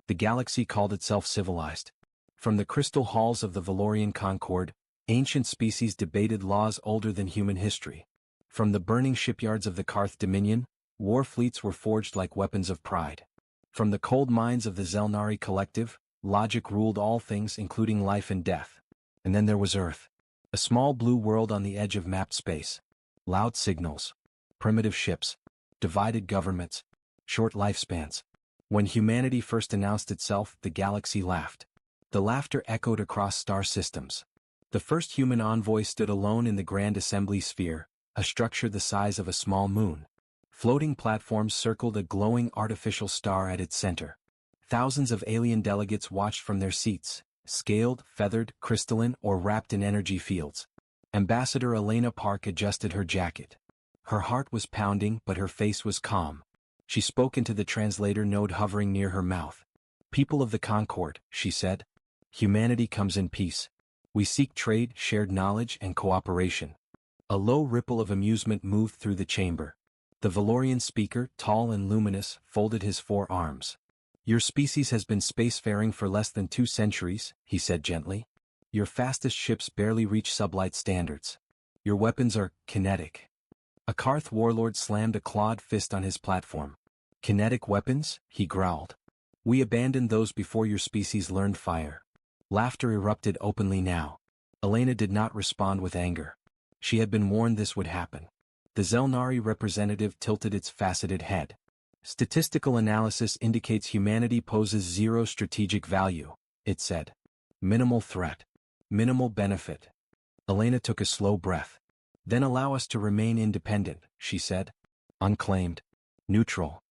The galaxy called itself civilized. From the crystal halls of the Valorian Concord, ancient species debated laws older than human history. From the burning shipyards of the Karth Dominion, war fleets were forged like weapons of pride. From the cold minds of the Zelnari Collective, logic ruled all things including life and death. And then there was Earth. A small blue world on the edge of mapped space. Loud signals. Primitive ships. Divided governments. Short lifespans. When humanity first announced itself, the galaxy laughed. The laughter echoed across star systems. The first human envoy stood alone in the Grand Assembly sphere, a structure the size of a small moon. Floating platforms circled a glowing artificial star at its center. Thousands of alien delegates watched from their seats, scaled, feathered, crystalline, or wrapped in energy fields. Ambassador Elena Park adjusted her jacket. Her heart was pounding, but her face was calm. She spoke into the translator node hovering near her mouth. "People of the Concord," she said. "Humanity comes in peace. We seek trade, shared knowledge, and cooperation." A low ripple of amusement moved through the chamber. The Valorian speaker, tall and luminous, folded his forearms. "Your species has been spacefaring for less than 2 centuries, he said gently. "Your fastest ships barely reach sublight standards. Your weapons are kinetic." A Karth warlord slammed a clawed fist on his platform. "Kinetic weapons?" he growled. "We abandoned those before your species learned fire." Laughter erupted openly now. Elena did not respond with anger. She had been warned this would happen. The Zelnari representative tilted its faceted head. "Statistical analysis indicates humanity poses 0 strategic value," it said. "Minimal threat. Minimal benefit." Elena took a slow breath. "Then allow us to remain independent," she said. "Unclaimed. Neutral."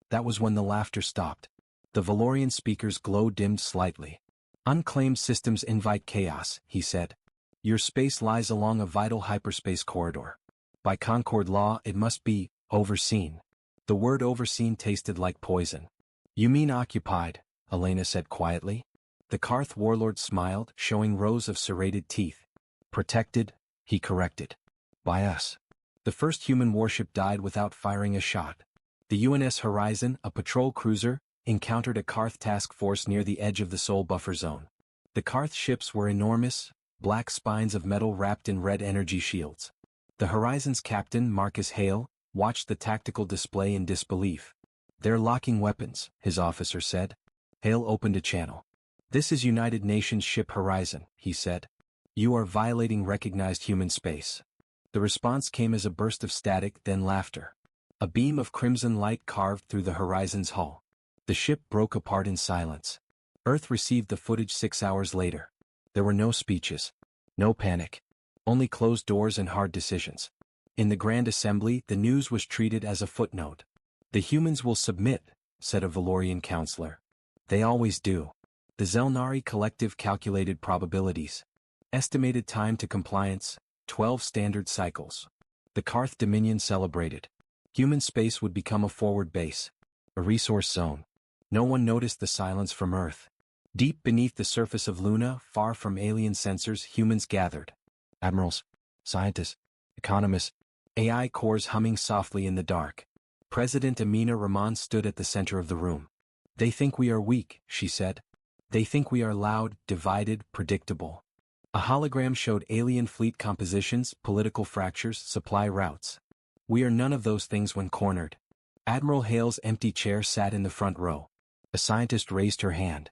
That was when the laughter stopped. The Valorian speaker's glow dimmed slightly. "Unclaimed systems invite chaos," he said. "Your space lies along a vital hyperspace corridor. By Concord law, it must be overseen." The word overseen tasted like poison. "You mean occupied," Elena said quietly. The Karth warlord smiled, showing rows of serrated teeth. "Protected," he corrected. "By us." The first human warship died without firing a shot. The UNS Horizon, a patrol cruiser, encountered a Karth task force near the edge of the Sol buffer zone. The Karth ships were enormous, black spines of metal wrapped in red energy shields. The Horizon's captain, Marcus Hale, watched the tactical display in disbelief. "They're locking weapons," his officer said. Hale opened a channel. "This is United Nations Ship Horizon," he said. "You are violating recognized human space." The response came as a burst of static, then laughter. A beam of crimson light carved through the Horizon's hull. The ship broke apart in silence. Earth received the footage 6 hours later. There were no speeches. No panic. Only closed doors and hard decisions. In the Grand Assembly, the news was treated as a footnote. "The humans will submit," said a Valorian counselor. "They always do." The Zelnari Collective calculated probabilities. Estimated time to compliance, 12 standard cycles. The Karth Dominion celebrated. Human space would become a forward base. A resource zone. No one noticed the silence from Earth. Deep beneath the surface of Luna, far from alien sensors, humans gathered. Admirals, scientists, economists, AI cores humming softly in the dark. President Amina Rahman stood at the center of the room. "They think we are weak," she said. "They think we are loud, divided, predictable." A hologram showed alien fleet compositions, political fractures, supply routes. "We are none of those things when cornered." Admiral Hale's empty chair sat in the front row. A scientist raised her hand.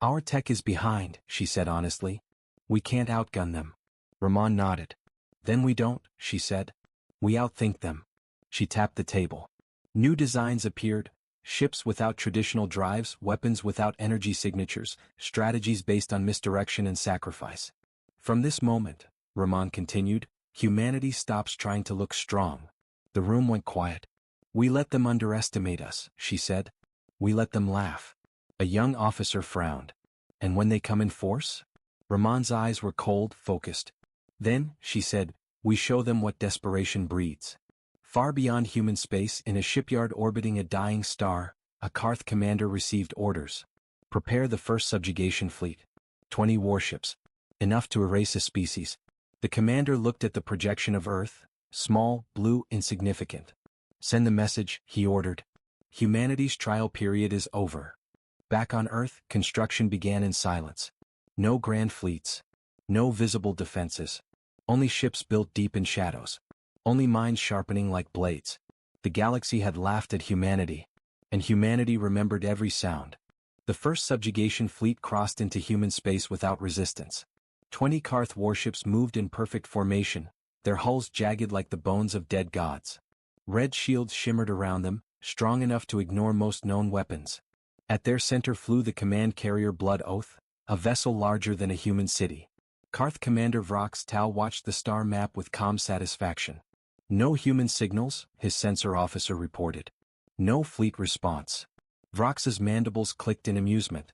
"Our tech is behind," she said honestly. "We can't outgun them." Rahman nodded. "Then we don't," she said. "We outthink them." She tapped the table. New designs appeared, ships without traditional drives, weapons without energy signatures, strategies based on misdirection and sacrifice. "From this moment," Rahman continued, "humanity stops trying to look strong." The room went quiet. "We let them underestimate us," she said. "We let them laugh." A young officer frowned. "And when they come in force?" Rahman's eyes were cold, focused. "Then," she said, "we show them what desperation breeds." Far beyond human space, in a shipyard orbiting a dying star, a Karth commander received orders. "Prepare the first subjugation fleet. 20 warships. Enough to erase a species." The commander looked at the projection of Earth, small, blue, insignificant. "Send the message," he ordered. "Humanity's trial period is over." Back on Earth, construction began in silence. No grand fleets. No visible defenses. Only ships built deep in shadows. Only minds sharpening like blades. The galaxy had laughed at humanity. And humanity remembered every sound. The first subjugation fleet crossed into human space without resistance. 20 Karth warships moved in perfect formation, their hulls jagged like the bones of dead gods. Red shields shimmered around them, strong enough to ignore most known weapons. At their center flew the command carrier Blood Oath, a vessel larger than a human city. Karth Commander Vrox Tau watched the star map with calm satisfaction. No human signals, his sensor officer reported. No fleet response. Vrox's mandibles clicked in amusement.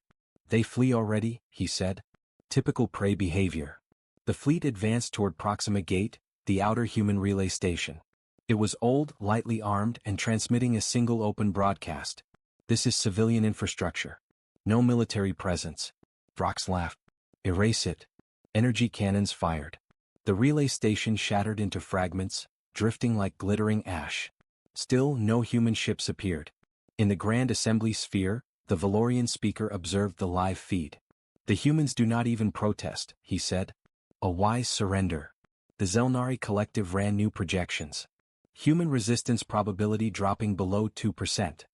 They flee already, he said. Typical prey behavior. The fleet advanced toward Proxima Gate, the outer human relay station. It was old, lightly armed, and transmitting a single open broadcast. This is civilian infrastructure. No military presence. Vrox laughed. Erase it. Energy cannons fired. The relay station shattered into fragments, drifting like glittering ash. Still, no human ships appeared. In the Grand Assembly sphere, the Valorian speaker observed the live feed. The humans do not even protest, he said. A wise surrender. The Zelnari collective ran new projections. Human resistance probability dropping below 2%.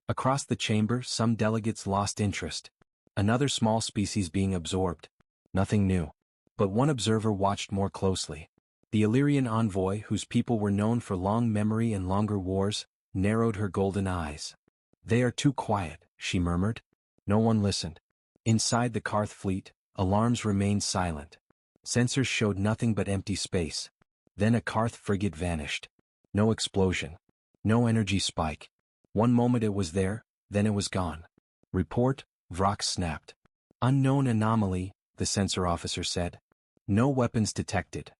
Across the chamber, some delegates lost interest. Another small species being absorbed. Nothing new. But one observer watched more closely. The Illyrian envoy, whose people were known for long memory and longer wars, narrowed her golden eyes. They are too quiet, she murmured. No one listened. Inside the Karth fleet, alarms remained silent. Sensors showed nothing but empty space. Then a Karth frigate vanished. No explosion. No energy spike. One moment it was there, then it was gone. Report, Vrox snapped. Unknown anomaly, the sensor officer said. No weapons detected.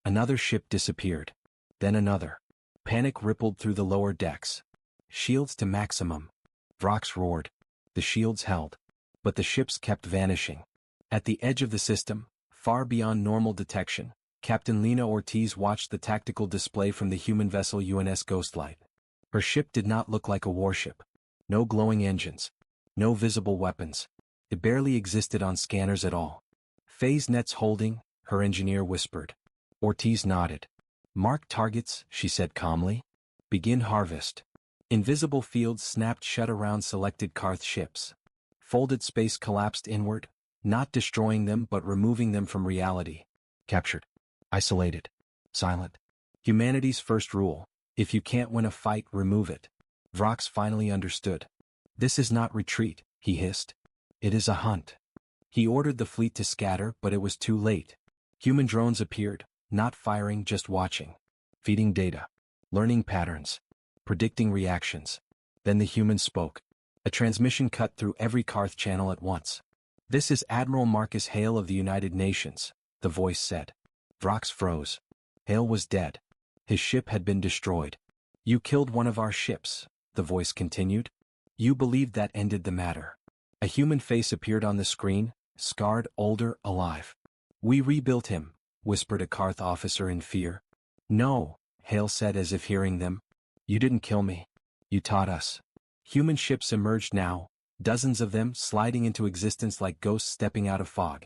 Another ship disappeared. Then another. Panic rippled through the lower decks. Shields to maximum. Vrox roared. The shields held. But the ships kept vanishing. At the edge of the system, far beyond normal detection, Captain Lena Ortiz watched the tactical display from the human vessel UNS Ghostlight. Her ship did not look like a warship. No glowing engines. No visible weapons. It barely existed on scanners at all. Phase nets holding, her engineer whispered. Ortiz nodded. Mark targets, she said calmly. Begin harvest. Invisible fields snapped shut around selected Karth ships. Folded space collapsed inward, not destroying them but removing them from reality. Captured. Isolated. Silent. Humanity's first rule. If you can't win a fight, remove it. Vrox finally understood. This is not retreat, he hissed. It is a hunt. He ordered the fleet to scatter, but it was too late. Human drones appeared, not firing, just watching. Feeding data. Learning patterns. Predicting reactions. Then the humans spoke. A transmission cut through every Karth channel at once. This is Admiral Marcus Hale of the United Nations, the voice said. Vrox froze. Hale was dead. His ship had been destroyed. You killed one of our ships, the voice continued. You believed that ended the matter. A human face appeared on the screen, scarred, older, alive. We rebuilt him, whispered a Karth officer in fear. No, Hale said as if hearing them. You didn't kill me. You taught us. Human ships emerged now, dozens of them sliding into existence like ghosts stepping out of fog.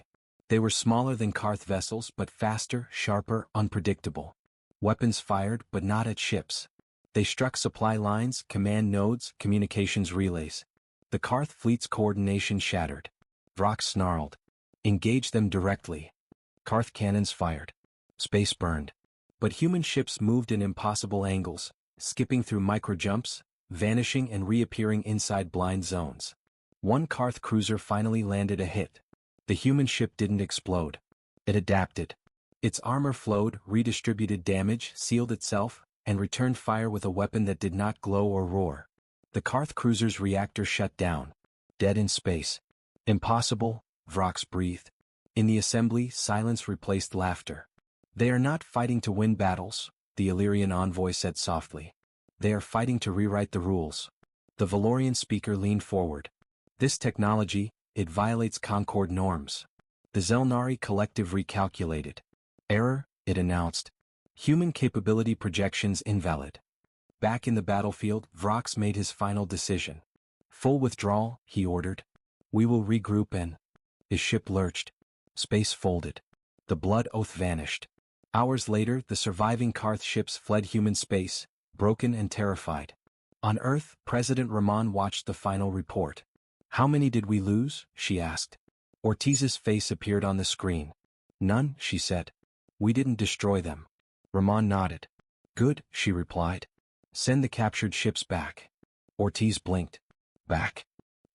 They were smaller than Karth vessels but faster, sharper, unpredictable. Weapons fired but not at ships. They struck supply lines, command nodes, communications relays. The Karth fleet's coordination shattered. Vrox snarled. Engage them directly. Karth cannons fired. Space burned. But human ships moved in impossible angles, skipping through micro-jumps, vanishing and reappearing inside blind zones. One Karth cruiser finally landed a hit. The human ship didn't explode. It adapted. Its armor flowed, redistributed damage, sealed itself, and returned fire with a weapon that did not glow or roar. The Karth cruiser's reactor shut down. Dead in space. Impossible, Vrox breathed. In the assembly, silence replaced laughter. They are not fighting to win battles, the Illyrian envoy said softly. They are fighting to rewrite the rules. The Valorian speaker leaned forward. This technology, it violates Concord norms. The Zelnari collective recalculated. Error, it announced. Human capability projections invalid. Back in the battlefield, Vrox made his final decision. Full withdrawal, he ordered. We will regroup and... His ship lurched. Space folded. The blood oath vanished. Hours later, the surviving Karth ships fled human space, broken and terrified. On Earth, President Rahman watched the final report. "How many did we lose?" she asked. Ortiz's face appeared on the screen. "None," she said. "We didn't destroy them." Rahman nodded. "Good," she replied. "Send the captured ships back." Ortiz blinked. "Back?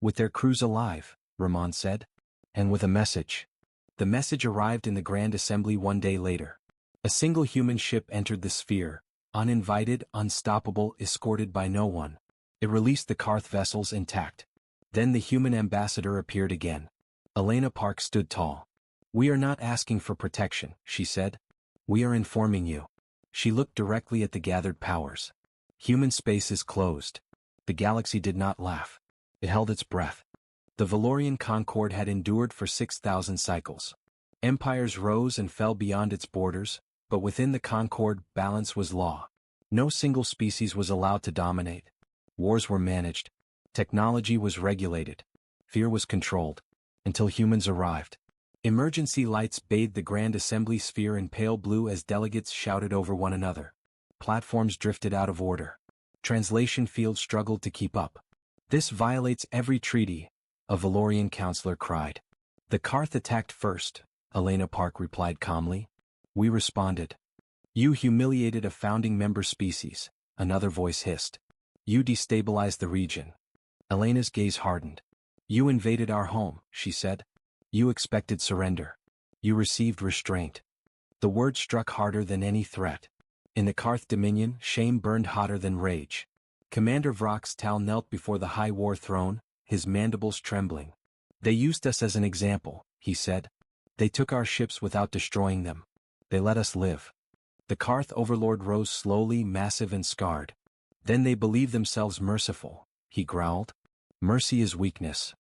With their crews alive," Rahman said. "And with a message." The message arrived in the Grand Assembly one day later. A single human ship entered the sphere, uninvited, unstoppable, escorted by no one. It released the Karth vessels intact. Then the human ambassador appeared again. Elena Park stood tall. "We are not asking for protection," she said. "We are informing you." She looked directly at the gathered powers. "Human space is closed." The galaxy did not laugh. It held its breath. The Valorian Concord had endured for 6,000 cycles. Empires rose and fell beyond its borders, but within the Concord, balance was law. No single species was allowed to dominate. Wars were managed. Technology was regulated. Fear was controlled. Until humans arrived. Emergency lights bathed the Grand Assembly sphere in pale blue as delegates shouted over one another. Platforms drifted out of order. Translation fields struggled to keep up. "This violates every treaty," a Valorian counselor cried. "The Karth attacked first," Elena Park replied calmly. "We responded." "You humiliated a founding member species," another voice hissed. "You destabilized the region." Elena's gaze hardened. "You invaded our home," she said. "You expected surrender. You received restraint." The word struck harder than any threat. In the Karth Dominion, shame burned hotter than rage. Commander Vrox Tal knelt before the High War throne, his mandibles trembling. "They used us as an example," he said. "They took our ships without destroying them. They let us live." The Karth overlord rose slowly, massive and scarred. "Then they believe themselves merciful," he growled. "Mercy is weakness."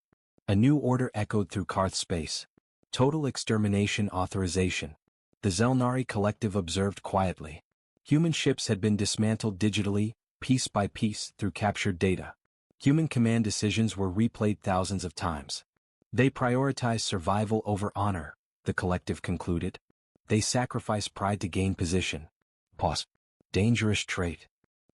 A new order echoed through Karth space. Total extermination authorization. The Zelnari collective observed quietly. Human ships had been dismantled digitally, piece by piece, through captured data. Human command decisions were replayed thousands of times. They prioritized survival over honor, the collective concluded. They sacrificed pride to gain position. Pause. Dangerous trait.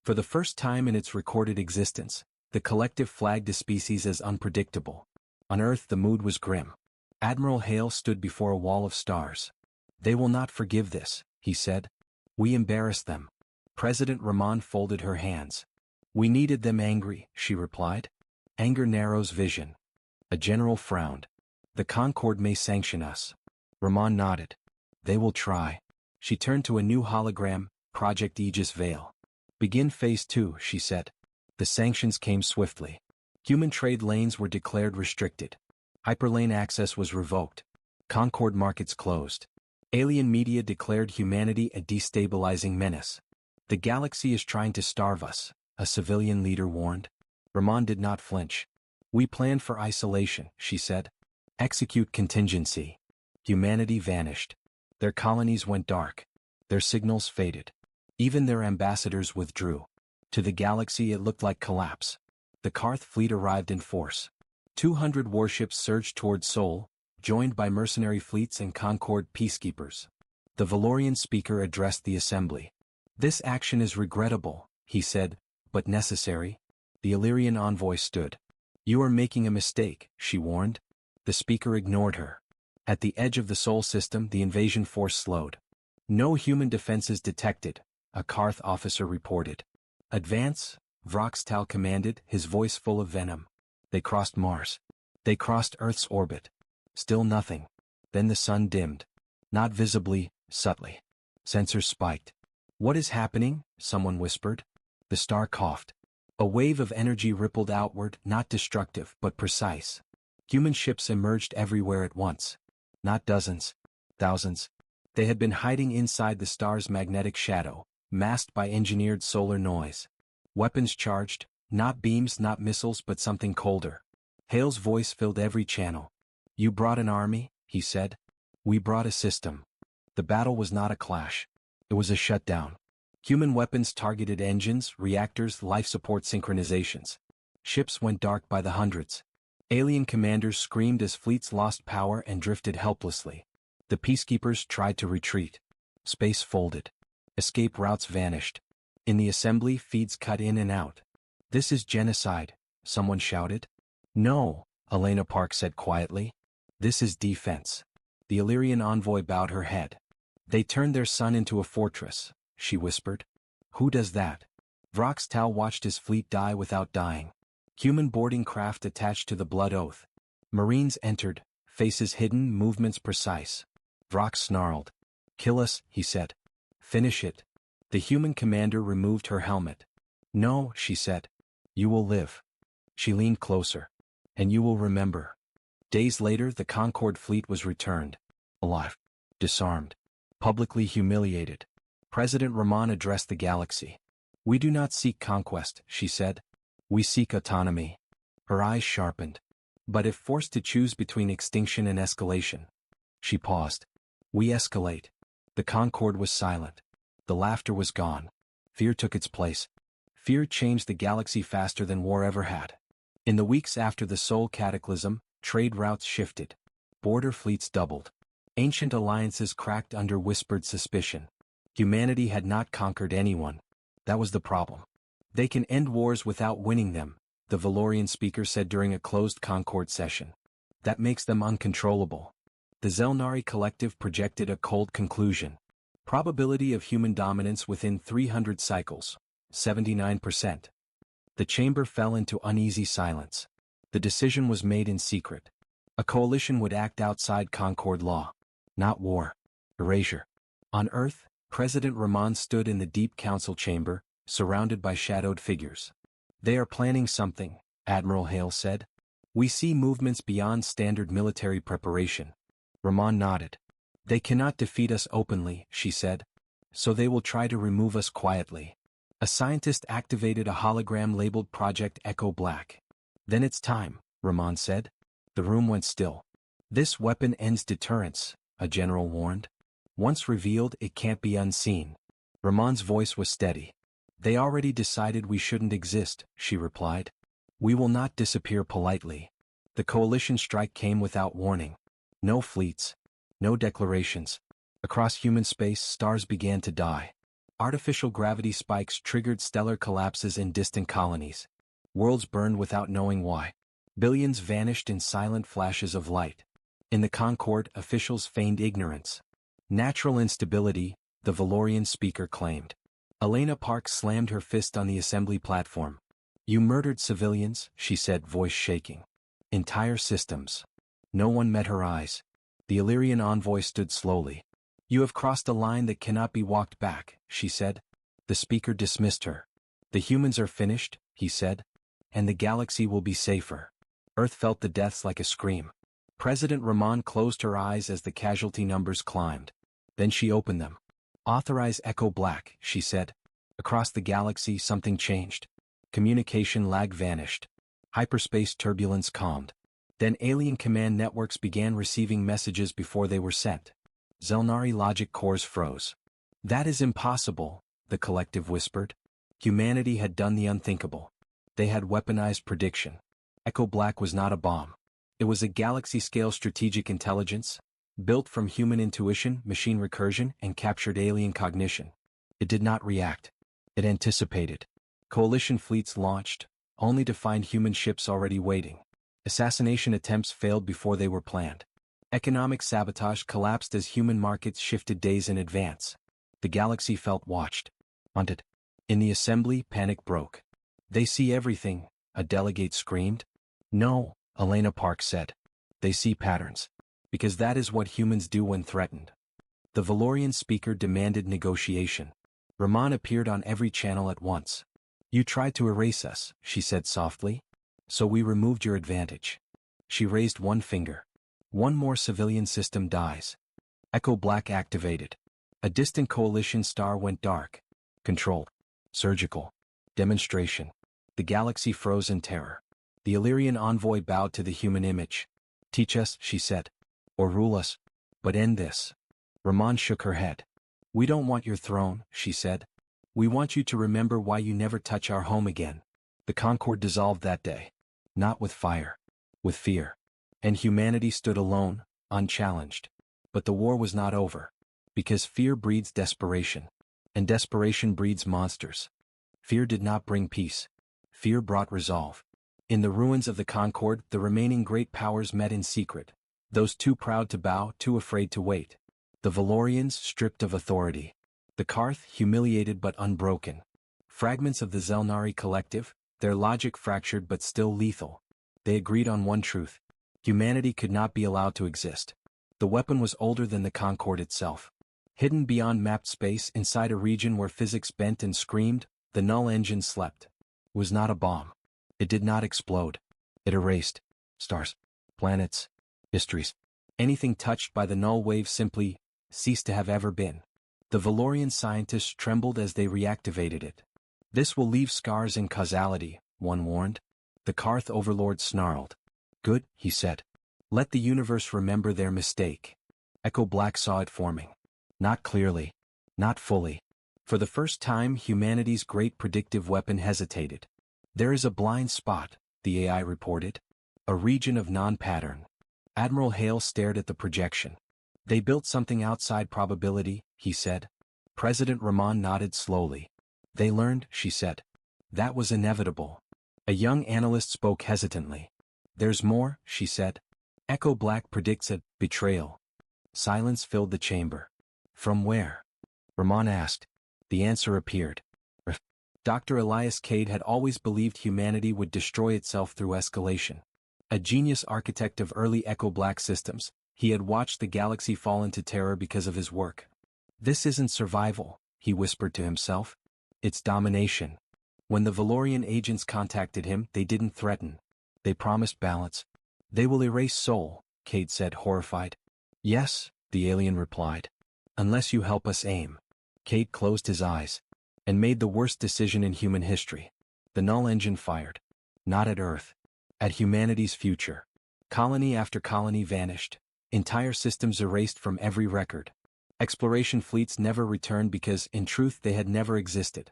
For the first time in its recorded existence, the collective flagged a species as unpredictable. On Earth the mood was grim. Admiral Hale stood before a wall of stars. "They will not forgive this," he said. "We embarrassed them." President Rahman folded her hands. "We needed them angry," she replied. "Anger narrows vision." A general frowned. "The Concord may sanction us." Rahman nodded. "They will try." She turned to a new hologram, Project Aegis Veil. "Begin Phase 2, she said. The sanctions came swiftly. Human trade lanes were declared restricted. Hyperlane access was revoked. Concord markets closed. Alien media declared humanity a destabilizing menace. "The galaxy is trying to starve us," a civilian leader warned. Rahman did not flinch. "We planned for isolation," she said. "Execute contingency." Humanity vanished. Their colonies went dark. Their signals faded. Even their ambassadors withdrew. To the galaxy it looked like collapse. The Karth fleet arrived in force. 200 warships surged toward Sol, joined by mercenary fleets and Concord peacekeepers. The Valorian speaker addressed the assembly. "This action is regrettable," he said, "but necessary." The Illyrian envoy stood. "You are making a mistake," she warned. The speaker ignored her. At the edge of the Sol system the invasion force slowed. "No human defenses detected," a Karth officer reported. "Advance," Vroxtal commanded, his voice full of venom. They crossed Mars. They crossed Earth's orbit. Still nothing. Then the sun dimmed. Not visibly, subtly. Sensors spiked. "What is happening?" someone whispered. The star coughed. A wave of energy rippled outward, not destructive, but precise. Human ships emerged everywhere at once. Not dozens. Thousands. They had been hiding inside the star's magnetic shadow, masked by engineered solar noise. Weapons charged, not beams, not missiles, but something colder. Hale's voice filled every channel. "You brought an army," he said. "We brought a system." The battle was not a clash. It was a shutdown. Human weapons targeted engines, reactors, life support synchronizations. Ships went dark by the hundreds. Alien commanders screamed as fleets lost power and drifted helplessly. The peacekeepers tried to retreat. Space folded. Escape routes vanished. In the assembly, feeds cut in and out. "This is genocide," someone shouted. "No," Elena Park said quietly. "This is defense." The Illyrian envoy bowed her head. "They turned their sun into a fortress," she whispered. "Who does that?" Vrox Tal watched his fleet die without dying. Human boarding craft attached to the Blood Oath. Marines entered, faces hidden, movements precise. Vrox snarled. "Kill us," he said. "Finish it." The human commander removed her helmet. "No," she said. "You will live." She leaned closer. "And you will remember." Days later, the Concorde fleet was returned. Alive. Disarmed. Publicly humiliated. President Rahman addressed the galaxy. "We do not seek conquest," she said. "We seek autonomy." Her eyes sharpened. "But if forced to choose between extinction and escalation." She paused. "We escalate." The Concorde was silent. The laughter was gone. Fear took its place. Fear changed the galaxy faster than war ever had. In the weeks after the Sol cataclysm, trade routes shifted. Border fleets doubled. Ancient alliances cracked under whispered suspicion. Humanity had not conquered anyone. That was the problem. "They can end wars without winning them," the Valorian speaker said during a closed Concorde session. "That makes them uncontrollable." The Zelnari collective projected a cold conclusion. Probability of human dominance within 300 cycles, 79%. The chamber fell into uneasy silence. The decision was made in secret. A coalition would act outside Concorde law. Not war. Erasure. On Earth, President Rahman stood in the deep council chamber, surrounded by shadowed figures. "They are planning something," Admiral Hale said. "We see movements beyond standard military preparation." Rahman nodded. "They cannot defeat us openly," she said. "So they will try to remove us quietly." A scientist activated a hologram labeled Project Echo Black. "Then it's time," Rahman said. The room went still. "This weapon ends deterrence," a general warned. "Once revealed, it can't be unseen." Rahman's voice was steady. "They already decided we shouldn't exist," she replied. "We will not disappear politely." The coalition strike came without warning. No fleets. No declarations. Across human space, stars began to die. Artificial gravity spikes triggered stellar collapses in distant colonies. Worlds burned without knowing why. Billions vanished in silent flashes of light. In the Concorde, officials feigned ignorance. "Natural instability," the Valorian speaker claimed. Elena Park slammed her fist on the assembly platform. "You murdered civilians," she said, voice shaking. "Entire systems." No one met her eyes. The Illyrian envoy stood slowly. "You have crossed a line that cannot be walked back," she said. The speaker dismissed her. "The humans are finished," he said. "And the galaxy will be safer." Earth felt the deaths like a scream. President Rahman closed her eyes as the casualty numbers climbed. Then she opened them. "Authorize Echo Black," she said. Across the galaxy, something changed. Communication lag vanished. Hyperspace turbulence calmed. Then alien command networks began receiving messages before they were sent. Zelnari logic cores froze. "That is impossible," the collective whispered. Humanity had done the unthinkable. They had weaponized prediction. Echo Black was not a bomb. It was a galaxy-scale strategic intelligence, built from human intuition, machine recursion, and captured alien cognition. It did not react. It anticipated. Coalition fleets launched, only to find human ships already waiting. Assassination attempts failed before they were planned. Economic sabotage collapsed as human markets shifted days in advance. The galaxy felt watched. Haunted. In the assembly, panic broke. "They see everything," a delegate screamed. "No," Elena Park said. "They see patterns. Because that is what humans do when threatened." The Valorian speaker demanded negotiation. Rahman appeared on every channel at once. "You tried to erase us," she said softly. "So we removed your advantage." She raised one finger. "One more civilian system dies." Echo Black activated. A distant coalition star went dark. Controlled. Surgical. Demonstration. The galaxy froze in terror. The Illyrian envoy bowed to the human image. "Teach us," she said. "Or rule us. But end this." Rahman shook her head. "We don't want your throne," she said. "We want you to remember why you never touch our home again." The Concorde dissolved that day. Not with fire. with fear. And humanity stood alone, unchallenged. But the war was not over. Because fear breeds desperation. And desperation breeds monsters. Fear did not bring peace. Fear brought resolve. In the ruins of the Concorde, the remaining great powers met in secret. Those too proud to bow, too afraid to wait. The Valorians stripped of authority. The Karth humiliated but unbroken. Fragments of the Zelnari collective, their logic fractured but still lethal. They agreed on one truth. Humanity could not be allowed to exist. The weapon was older than the Concorde itself. Hidden beyond mapped space inside a region where physics bent and screamed, the null engine slept. It was not a bomb. It did not explode. It erased stars, planets, histories. Anything touched by the null wave simply ceased to have ever been. The Valorian scientists trembled as they reactivated it. This will leave scars in causality, one warned. The Karth overlord snarled. Good, he said. Let the universe remember their mistake. Echo Black saw it forming. Not clearly. Not fully. For the first time, humanity's great predictive weapon hesitated. There is a blind spot, the AI reported. A region of non-pattern. Admiral Hale stared at the projection. They built something outside probability, he said. President Rahman nodded slowly. They learned, she said. That was inevitable. A young analyst spoke hesitantly. There's more, she said. Echo Black predicts a betrayal. Silence filled the chamber. From where? Rahman asked. The answer appeared. Dr. Elias Cade had always believed humanity would destroy itself through escalation. A genius architect of early Echo Black systems, he had watched the galaxy fall into terror because of his work. This isn't survival, he whispered to himself. It's domination. When the Valorian agents contacted him, they didn't threaten. They promised balance. They will erase Sol, Cade said, horrified. Yes, the alien replied. Unless you help us aim. Cade closed his eyes. And made the worst decision in human history. The null engine fired. Not at Earth. At humanity's future. Colony after colony vanished. Entire systems erased from every record. Exploration fleets never returned because, in truth, they had never existed.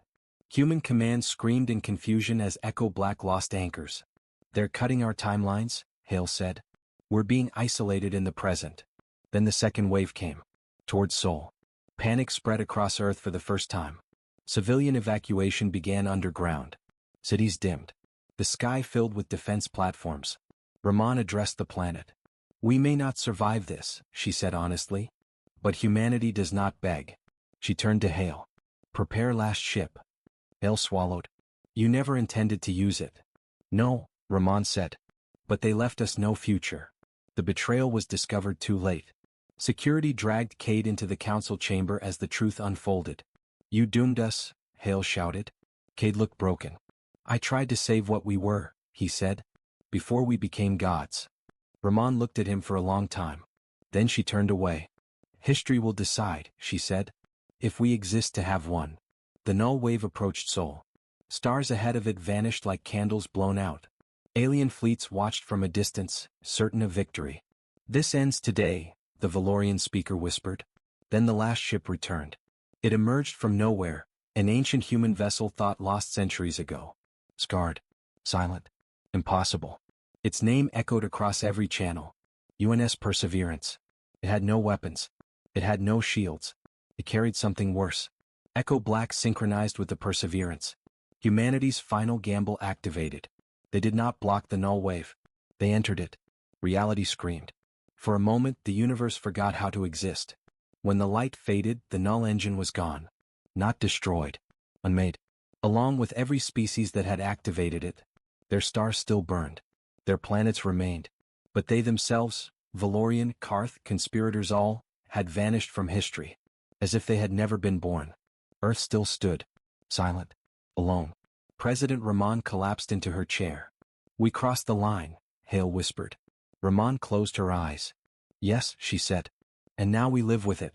Human command screamed in confusion as Echo Black lost anchors. They're cutting our timelines, Hale said. We're being isolated in the present. Then the second wave came. Towards Sol. Panic spread across Earth for the first time. Civilian evacuation began underground. Cities dimmed. The sky filled with defense platforms. Rahman addressed the planet. We may not survive this, she said honestly. But humanity does not beg. She turned to Hale. Prepare last ship. Hale swallowed. You never intended to use it. No, Rahman said. But they left us no future. The betrayal was discovered too late. Security dragged Cade into the council chamber as the truth unfolded. You doomed us, Hale shouted. Cade looked broken. I tried to save what we were, he said. Before we became gods. Rahman looked at him for a long time. Then she turned away. History will decide, she said. If we exist to have won. The null wave approached Sol. Stars ahead of it vanished like candles blown out. Alien fleets watched from a distance, certain of victory. This ends today, the Valorian speaker whispered. Then the last ship returned. It emerged from nowhere, an ancient human vessel thought lost centuries ago. Scarred. Silent. Impossible. Its name echoed across every channel. UNS Perseverance. It had no weapons. It had no shields. It carried something worse. Echo Black synchronized with the Perseverance. Humanity's final gamble activated. They did not block the null wave. They entered it. Reality screamed. For a moment, the universe forgot how to exist. When the light faded, the null engine was gone. Not destroyed. Unmade. Along with every species that had activated it. Their stars still burned. Their planets remained. But they themselves, Valorian, Karth, conspirators all, had vanished from history. As if they had never been born. Earth still stood. Silent. Alone. President Rahman collapsed into her chair. We crossed the line, Hale whispered. Rahman closed her eyes. Yes, she said. And now we live with it.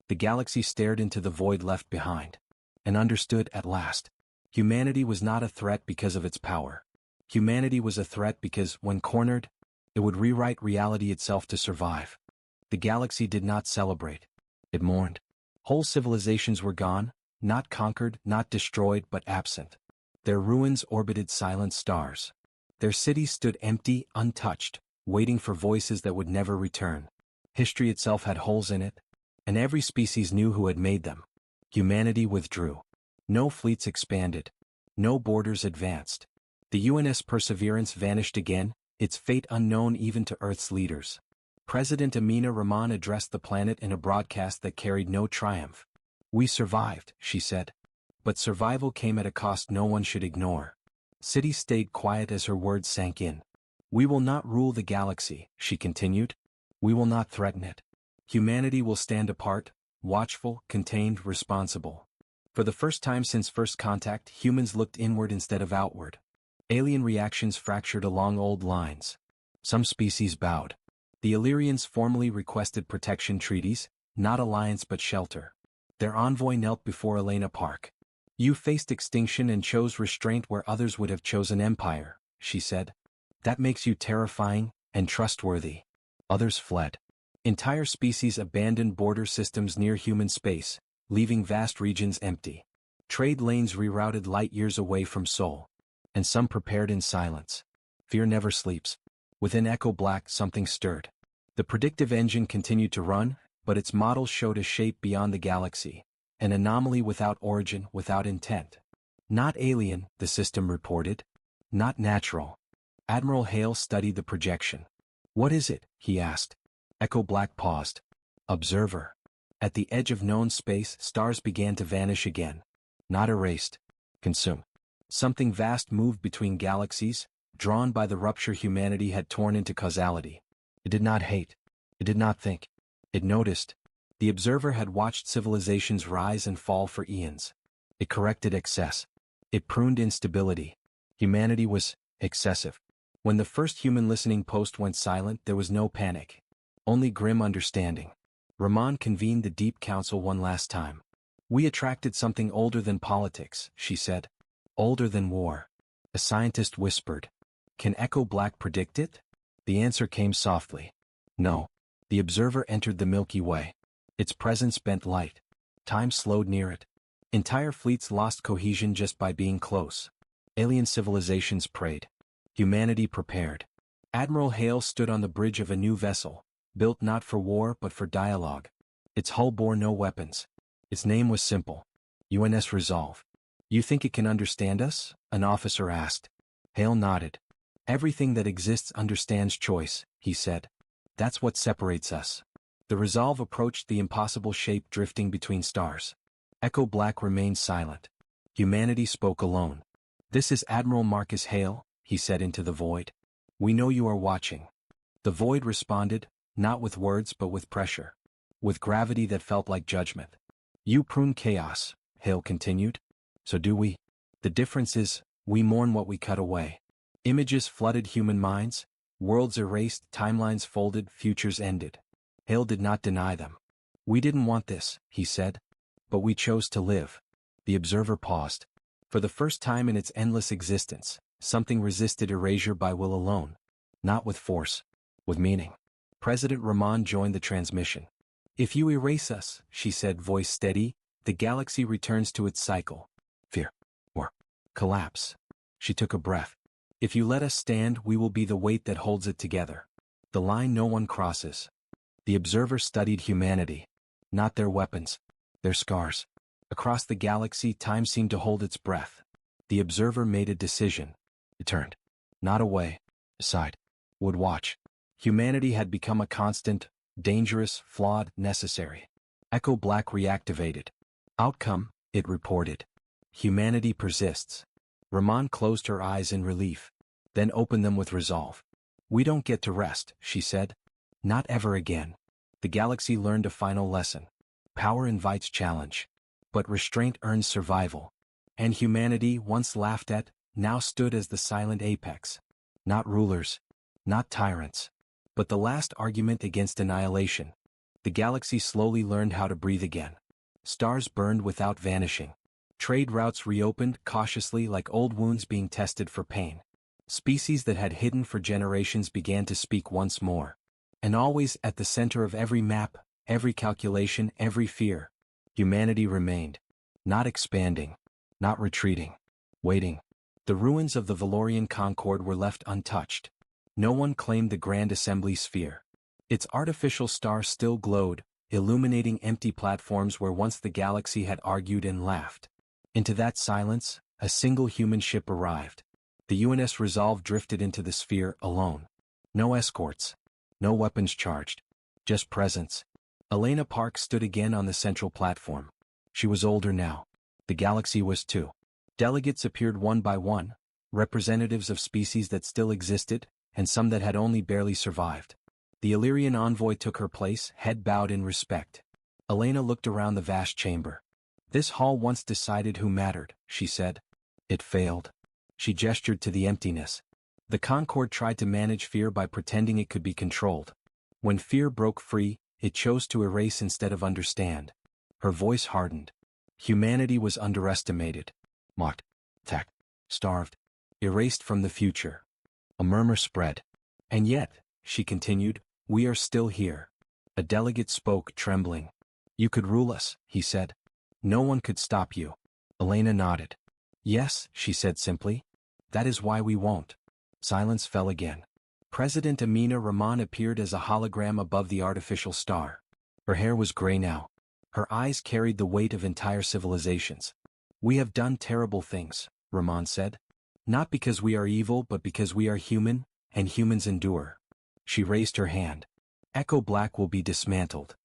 The galaxy stared into the void left behind. And understood at last. Humanity was not a threat because of its power. Humanity was a threat because, when cornered, it would rewrite reality itself to survive. The galaxy did not celebrate. It mourned. Whole civilizations were gone, not conquered, not destroyed, but absent. Their ruins orbited silent stars. Their cities stood empty, untouched, waiting for voices that would never return. History itself had holes in it, and every species knew who had made them. Humanity withdrew. No fleets expanded. No borders advanced. The UNS Perseverance vanished again, its fate unknown even to Earth's leaders. President Amina Rahman addressed the planet in a broadcast that carried no triumph. "We survived," she said. But survival came at a cost no one should ignore. Cities stayed quiet as her words sank in. "We will not rule the galaxy," she continued. "We will not threaten it. Humanity will stand apart, watchful, contained, responsible." For the first time since first contact, humans looked inward instead of outward. Alien reactions fractured along old lines. Some species bowed. The Illyrians formally requested protection treaties, not alliance but shelter. Their envoy knelt before Elena Park. "You faced extinction and chose restraint where others would have chosen empire," she said. "That makes you terrifying and trustworthy." Others fled. Entire species abandoned border systems near human space, leaving vast regions empty. Trade lanes rerouted light years away from Sol. And some prepared in silence. Fear never sleeps. Within Echo Black something stirred. The predictive engine continued to run, but its model showed a shape beyond the galaxy. An anomaly without origin, without intent. "Not alien," the system reported. "Not natural." Admiral Hale studied the projection. "What is it?" he asked. Echo Black paused. "Observer." At the edge of known space, stars began to vanish again. Not erased. Consumed. Something vast moved between galaxies, drawn by the rupture humanity had torn into causality. It did not hate. It did not think. It noticed. The observer had watched civilizations rise and fall for eons. It corrected excess. It pruned instability. Humanity was excessive. When the first human listening post went silent, there was no panic. Only grim understanding. Rahman convened the Deep Council one last time. "We attracted something older than politics," she said. "Older than war." A scientist whispered. "Can Echo Black predict it?" The answer came softly. "No." The observer entered the Milky Way. Its presence bent light. Time slowed near it. Entire fleets lost cohesion just by being close. Alien civilizations prayed. Humanity prepared. Admiral Hale stood on the bridge of a new vessel, built not for war but for dialogue. Its hull bore no weapons. Its name was simple. UNS Resolve. "You think it can understand us?" an officer asked. Hale nodded. "Everything that exists understands choice," he said. "That's what separates us." The Resolve approached the impossible shape drifting between stars. Echo Black remained silent. Humanity spoke alone. "This is Admiral Marcus Hale," he said into the void. "We know you are watching." The void responded, not with words but with pressure. With gravity that felt like judgment. "You prune chaos," Hale continued. "So do we. The difference is, we mourn what we cut away." Images flooded human minds, worlds erased, timelines folded, futures ended. Hale did not deny them. "We didn't want this," he said. "But we chose to live." The observer paused. For the first time in its endless existence, something resisted erasure by will alone. Not with force. With meaning. President Rahman joined the transmission. "If you erase us," she said, voice steady, "the galaxy returns to its cycle. Fear. Or collapse." She took a breath. "If you let us stand, we will be the weight that holds it together. The line no one crosses." The observer studied humanity. Not their weapons. Their scars. Across the galaxy, time seemed to hold its breath. The observer made a decision. It turned. Not away. Aside. Would watch. Humanity had become a constant, dangerous, flawed, necessary. Echo Black reactivated. "Outcome," it reported. "Humanity persists." Rahman closed her eyes in relief, then opened them with resolve. "We don't get to rest," she said. "Not ever again." The galaxy learned a final lesson. Power invites challenge. But restraint earns survival. And humanity, once laughed at, now stood as the silent apex. Not rulers. Not tyrants. But the last argument against annihilation. The galaxy slowly learned how to breathe again. Stars burned without vanishing. Trade routes reopened cautiously like old wounds being tested for pain. Species that had hidden for generations began to speak once more. And always at the center of every map, every calculation, every fear, humanity remained. Not expanding. Not retreating. Waiting. The ruins of the Valorian Concord were left untouched. No one claimed the Grand Assembly sphere. Its artificial star still glowed, illuminating empty platforms where once the galaxy had argued and laughed. Into that silence, a single human ship arrived. The UNS Resolve drifted into the sphere alone. No escorts. No weapons charged. Just presence. Elena Park stood again on the central platform. She was older now. The galaxy was too. Delegates appeared one by one, representatives of species that still existed, and some that had only barely survived. The Illyrian envoy took her place, head bowed in respect. Elena looked around the vast chamber. This hall once decided who mattered, she said. It failed. She gestured to the emptiness. The Concord tried to manage fear by pretending it could be controlled. When fear broke free, it chose to erase instead of understand. Her voice hardened. Humanity was underestimated. Mocked. Attacked. Starved. Erased from the future. A murmur spread. And yet, she continued, we are still here. A delegate spoke, trembling. You could rule us, he said. No one could stop you. Elena nodded. Yes, she said simply. That is why we won't. Silence fell again. President Amina Rahman appeared as a hologram above the artificial star. Her hair was gray now. Her eyes carried the weight of entire civilizations. We have done terrible things, Rahman said. Not because we are evil but because we are human, and humans endure. She raised her hand. Echo Black will be dismantled.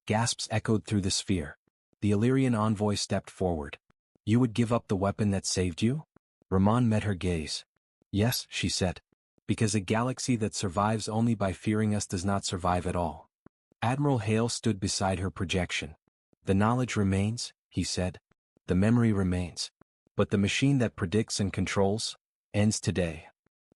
Gasps echoed through the sphere. The Illyrian envoy stepped forward. You would give up the weapon that saved you? Rahman met her gaze. Yes, she said. Because a galaxy that survives only by fearing us does not survive at all. Admiral Hale stood beside her projection. The knowledge remains, he said. The memory remains. But the machine that predicts and controls ends today.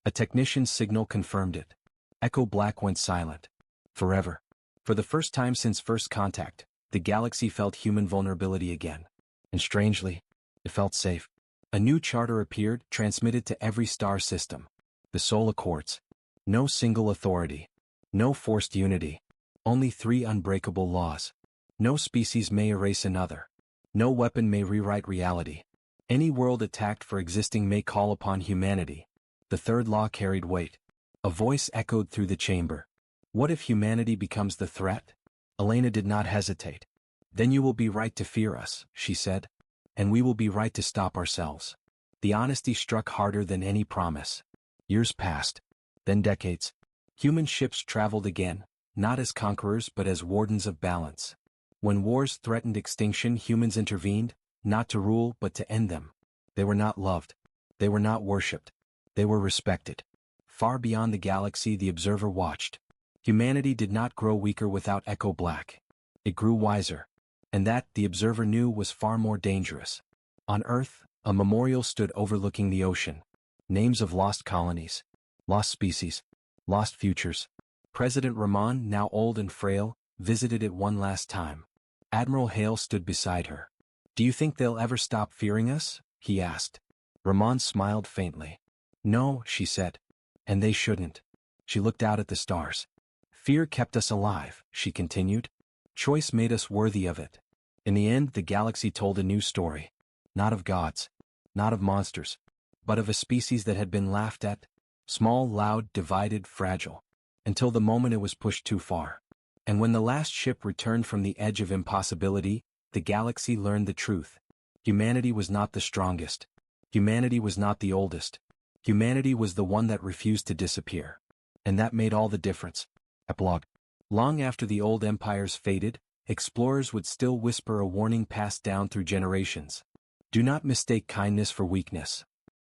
A technician's signal confirmed it. Echo Black went silent. Forever. For the first time since first contact, the galaxy felt human vulnerability again. And strangely, it felt safe. A new charter appeared, transmitted to every star system. The Soul Accords. No single authority. No forced unity. Only 3 unbreakable laws. No species may erase another. No weapon may rewrite reality. Any world attacked for existing may call upon humanity. The 3rd law carried weight. A voice echoed through the chamber. What if humanity becomes the threat? Elena did not hesitate. Then you will be right to fear us, she said. And we will be right to stop ourselves. The honesty struck harder than any promise. Years passed. Then decades. Human ships traveled again, not as conquerors but as wardens of balance. When wars threatened extinction, humans intervened, not to rule but to end them. They were not loved. They were not worshipped. They were respected. Far beyond the galaxy the observer watched. Humanity did not grow weaker without Echo Black. It grew wiser. And that, the observer knew, was far more dangerous. On Earth, a memorial stood overlooking the ocean. Names of lost colonies, lost species, lost futures. President Rahman, now old and frail, visited it one last time. Admiral Hale stood beside her. Do you think they'll ever stop fearing us? He asked. Rahman smiled faintly. No, she said. And they shouldn't. She looked out at the stars. Fear kept us alive, she continued. Choice made us worthy of it. In the end, the galaxy told a new story. Not of gods. Not of monsters. But of a species that had been laughed at. Small, loud, divided, fragile. Until the moment it was pushed too far. And when the last ship returned from the edge of impossibility, the galaxy learned the truth. Humanity was not the strongest. Humanity was not the oldest. Humanity was the one that refused to disappear. And that made all the difference. Epilogue. Long after the old empires faded, explorers would still whisper a warning passed down through generations. Do not mistake kindness for weakness.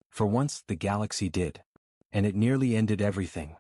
For once the galaxy did. And it nearly ended everything.